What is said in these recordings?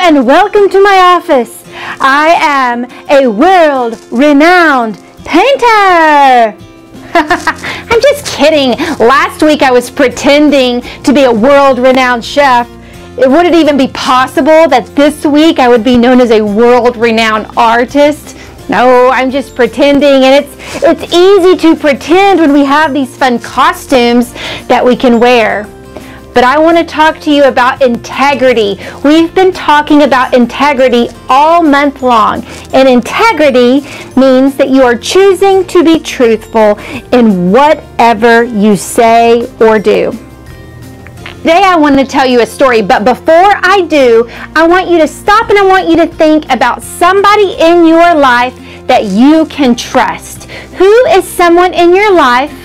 and welcome to my office. I am a world-renowned painter. I'm just kidding. Last week I was pretending to be a world-renowned chef. Would it even be possible that this week I would be known as a world-renowned artist? No, I'm just pretending, and it's easy to pretend when we have these fun costumes that we can wear. But I want to talk to you about integrity. We've been talking about integrity all month long. And integrity means that you are choosing to be truthful in whatever you say or do. Today I want to tell you a story, but before I do, I want you to stop and I want you to think about somebody in your life that you can trust. Who is someone in your life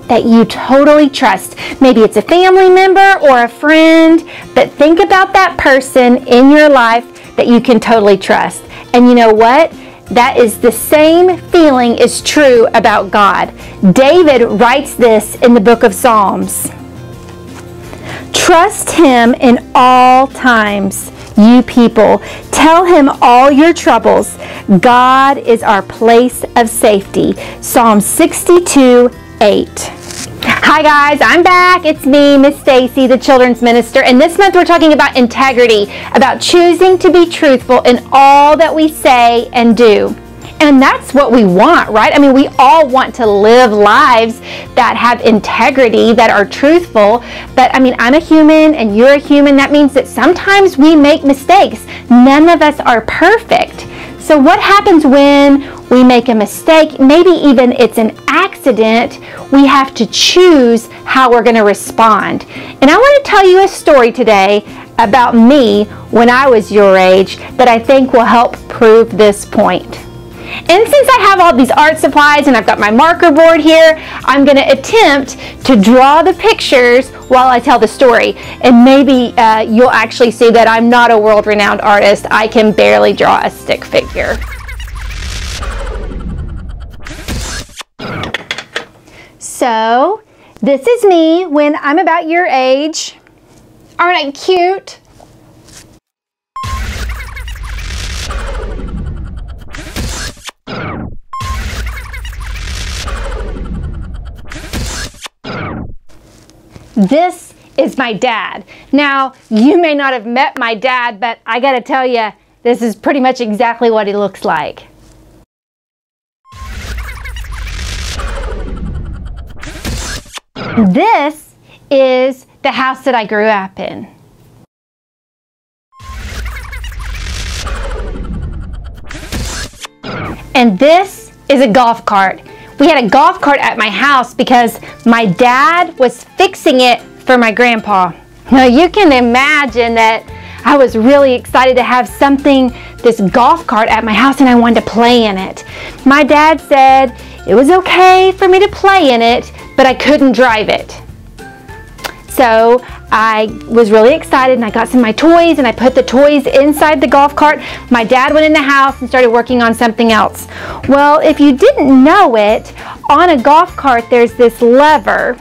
that you totally trust? Maybe it's a family member or a friend, but think about that person in your life that you can totally trust. And you know what? That is the same feeling is true about God. David writes this in the book of Psalms. Trust Him in all times, you people. Tell Him all your troubles. God is our place of safety. Psalm 62:8. Hi guys, I'm back. It's me, Miss Stacey, the children's minister, and this month we're talking about integrity, about choosing to be truthful in all that we say and do. And that's what we want, right? I mean, we all want to live lives that have integrity, that are truthful. But I mean, I'm a human and you're a human. That means that sometimes we make mistakes. None of us are perfect. So what happens when we make a mistake? Maybe even it's an accident. We have to choose how we're going to respond. And I want to tell you a story today about me when I was your age that I think will help prove this point. And since I have all these art supplies and I've got my marker board here, I'm going to attempt to draw the pictures while I tell the story. And maybe you'll actually see that I'm not a world-renowned artist. I can barely draw a stick figure. So, this is me when I'm about your age. Aren't I cute? This is my dad. Now, you may not have met my dad, but I gotta tell you, this is pretty much exactly what he looks like. This is the house that I grew up in. And this is a golf cart. We had a golf cart at my house because my dad was fixing it for my grandpa. Now you can imagine that I was really excited to have this golf cart at my house, and I wanted to play in it. My dad said it was okay for me to play in it, but I couldn't drive it. So I was really excited and I got some of my toys and I put the toys inside the golf cart. My dad went in the house and started working on something else. Well, if you didn't know it, on a golf cart there's this lever,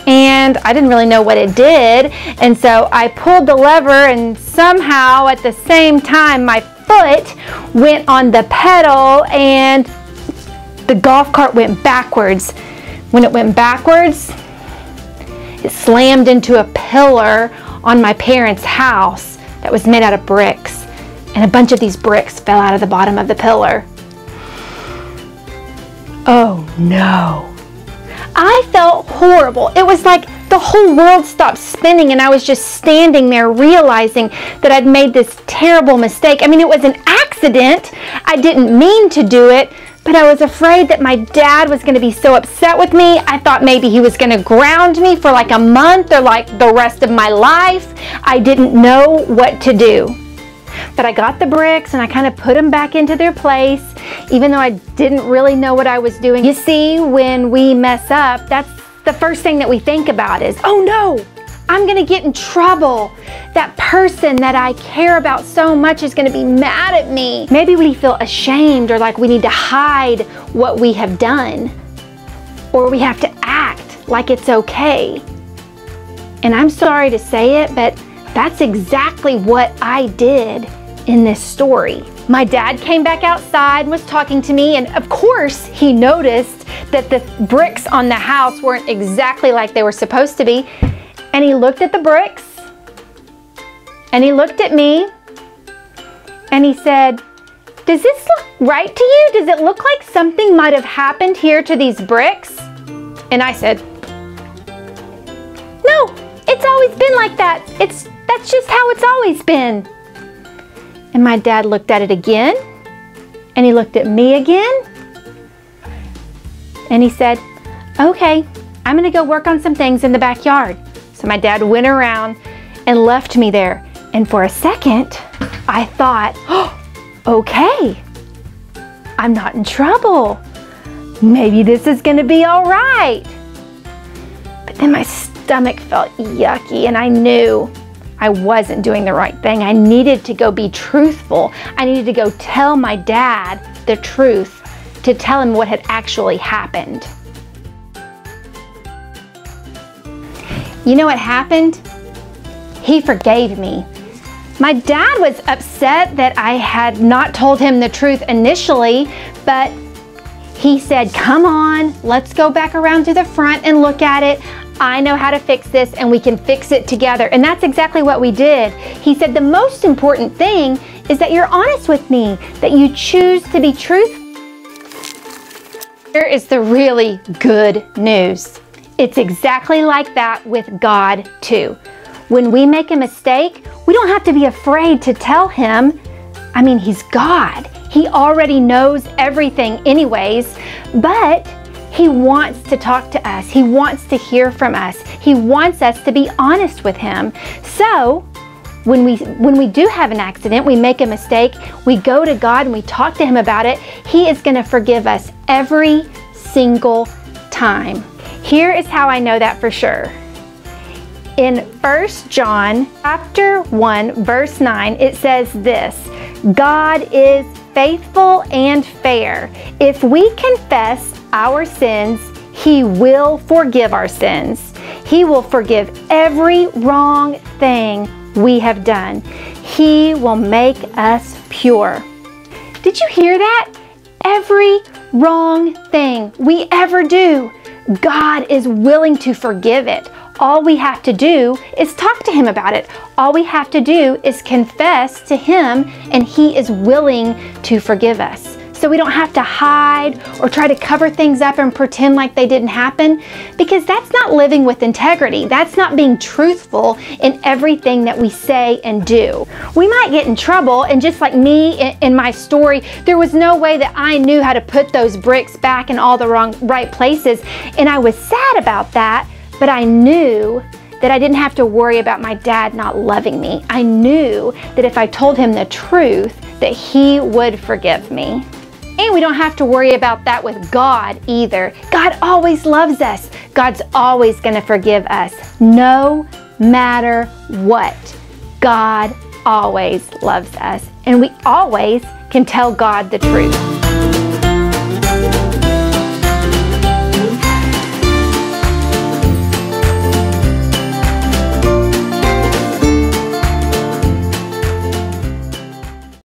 and I didn't really know what it did, and so I pulled the lever, and somehow at the same time my foot went on the pedal and the golf cart went backwards. When it went backwards, it slammed into a pillar on my parents' house that was made out of bricks. And a bunch of these bricks fell out of the bottom of the pillar. Oh no. I felt horrible. It was like the whole world stopped spinning and I was just standing there realizing that I'd made this terrible mistake. I mean, it was an accident. I didn't mean to do it. But I was afraid that my dad was going to be so upset with me. I thought maybe he was going to ground me for like a month or like the rest of my life. I didn't know what to do. But I got the bricks and I kind of put them back into their place, even though I didn't really know what I was doing. You see, when we mess up, that's the first thing that we think about is, oh no, I'm going to get in trouble. That person that I care about so much is going to be mad at me. Maybe we feel ashamed or like we need to hide what we have done. Or we have to act like it's okay. And I'm sorry to say it, but That's exactly what I did in this story. My dad came back outside and was talking to me, and of course he noticed that the bricks on the house weren't exactly like they were supposed to be. And he looked at the bricks, and he looked at me, and he said, "Does this look right to you? Does it look like something might have happened here to these bricks?" And I said, "No, it's always been like that. That's just how it's always been." And my dad looked at it again, and he looked at me again, and he said, "Okay, I'm gonna go work on some things in the backyard." So my dad went around and left me there. And for a second, I thought, oh, okay, I'm not in trouble. Maybe this is gonna be all right. But then my stomach felt yucky, and I knew I wasn't doing the right thing. I needed to go be truthful. I needed to go tell my dad the truth, to tell him what had actually happened. You know what happened? He forgave me. My dad was upset that I had not told him the truth initially, but he said, "Come on, let's go back around to the front and look at it. I know how to fix this, and we can fix it together." And that's exactly what we did. He said, "The most important thing is that you're honest with me, that you choose to be truthful." Here is the really good news. It's exactly like that with God too. When we make a mistake, we don't have to be afraid to tell him. I mean, he's God. He already knows everything anyways, but he wants to talk to us. He wants to hear from us. He wants us to be honest with him. So when we do have an accident, we make a mistake, we go to God and we talk to him about it, he is going to forgive us every single time. Here is how I know that for sure. In 1 John chapter 1, verse 9, it says this, "God is faithful and fair. If we confess our sins, he will forgive our sins. He will forgive every wrong thing we have done. He will make us pure." Did you hear that? Every wrong thing we ever do, God is willing to forgive it. All we have to do is talk to him about it. All we have to do is confess to him, and he is willing to forgive us. So we don't have to hide or try to cover things up and pretend like they didn't happen, because that's not living with integrity. That's not being truthful in everything that we say and do. We might get in trouble, and just like me in my story, there was no way that I knew how to put those bricks back in all the right places, and I was sad about that, but I knew that I didn't have to worry about my dad not loving me. I knew that if I told him the truth, that he would forgive me. And we don't have to worry about that with God either. God always loves us. God's always going to forgive us, no matter what. God always loves us, and we always can tell God the truth.